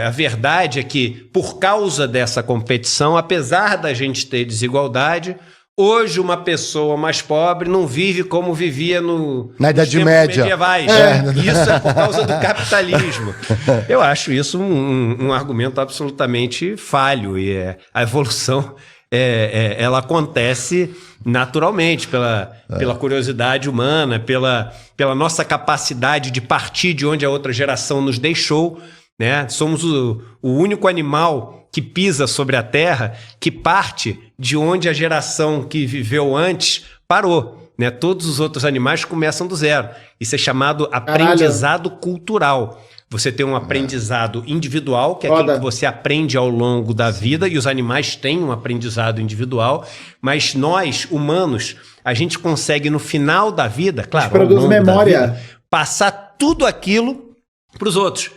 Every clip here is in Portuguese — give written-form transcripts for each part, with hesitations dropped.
A verdade é que, por causa dessa competição, apesar da gente ter desigualdade, hoje uma pessoa mais pobre não vive como vivia na Idade Média. Medievais. Isso é por causa do capitalismo. Eu acho isso um argumento absolutamente falho. E a evolução ela acontece naturalmente pela curiosidade humana, pela nossa capacidade de partir de onde a outra geração nos deixou. Né? Somos o único animal que pisa sobre a Terra que parte de onde a geração que viveu antes parou. Né? Todos os outros animais começam do zero. Isso é chamado aprendizado cultural. Você tem um aprendizado individual, que é aquilo que você aprende ao longo da vida, e os animais têm um aprendizado individual, mas nós, humanos, a gente consegue no final da vida, claro, produz memória, passar tudo aquilo para os outros.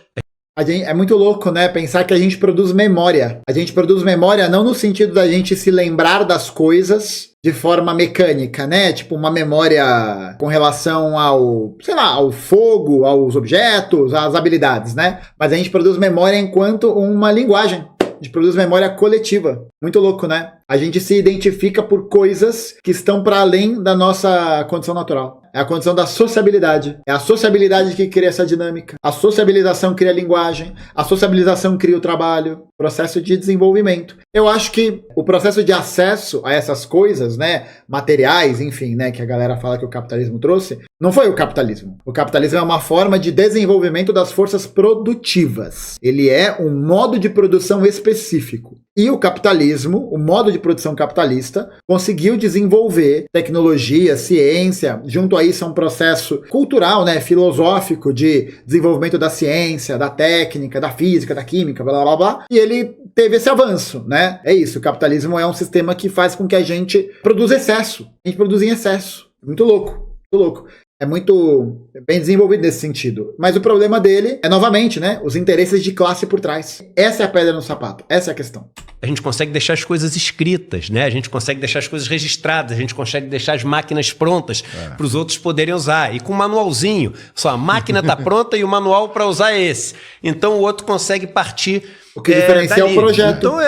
É muito louco, né? Pensar que a gente produz memória. A gente produz memória não no sentido da gente se lembrar das coisas de forma mecânica, né? Tipo uma memória com relação ao, sei lá, ao fogo, aos objetos, às habilidades, né? Mas a gente produz memória enquanto uma linguagem. A gente produz memória coletiva. Muito louco, né? A gente se identifica por coisas que estão para além da nossa condição natural. É a condição da sociabilidade. É a sociabilidade que cria essa dinâmica. A sociabilização cria a linguagem. A sociabilização cria o trabalho. Processo de desenvolvimento. Eu acho que o processo de acesso a essas coisas, né, materiais, enfim, né, que a galera fala que o capitalismo trouxe, não foi o capitalismo. O capitalismo é uma forma de desenvolvimento das forças produtivas. Ele é um modo de produção específico. E o capitalismo, o modo de produção capitalista, conseguiu desenvolver tecnologia, ciência, junto a isso é um processo cultural, né, filosófico de desenvolvimento da ciência, da técnica, da física, da química, blá blá blá, e ele teve esse avanço, né? É isso, o capitalismo é um sistema que faz com que a gente produza excesso. A gente produz em excesso. Muito louco, muito louco. É muito bem desenvolvido nesse sentido. Mas o problema dele é, novamente, né, os interesses de classe por trás. Essa é a pedra no sapato. Essa é a questão. A gente consegue deixar as coisas escritas, né? A gente consegue deixar as coisas registradas, a gente consegue deixar as máquinas prontas para os outros poderem usar. E com um manualzinho. Só a máquina está pronta e o manual para usar é esse. Então o outro consegue partir. O que diferencia dali. O projeto. Então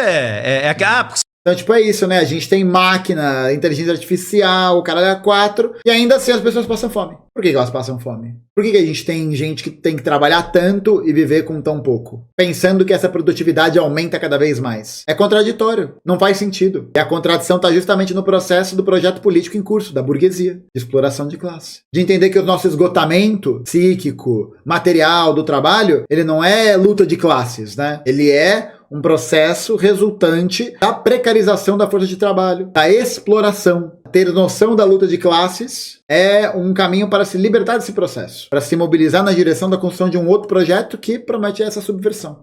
Então, tipo, é isso, né? A gente tem máquina, inteligência artificial, o caralho é 4, e ainda assim as pessoas passam fome. Por que elas passam fome? Por que a gente tem gente que tem que trabalhar tanto e viver com tão pouco? Pensando que essa produtividade aumenta cada vez mais. É contraditório, não faz sentido. E a contradição está justamente no processo do projeto político em curso, da burguesia, de exploração de classe. De entender que o nosso esgotamento psíquico, material do trabalho, ele não é luta de classes, né? Ele é um processo resultante da precarização da força de trabalho, da exploração. Ter noção da luta de classes é um caminho para se libertar desse processo, para se mobilizar na direção da construção de um outro projeto que promete essa subversão.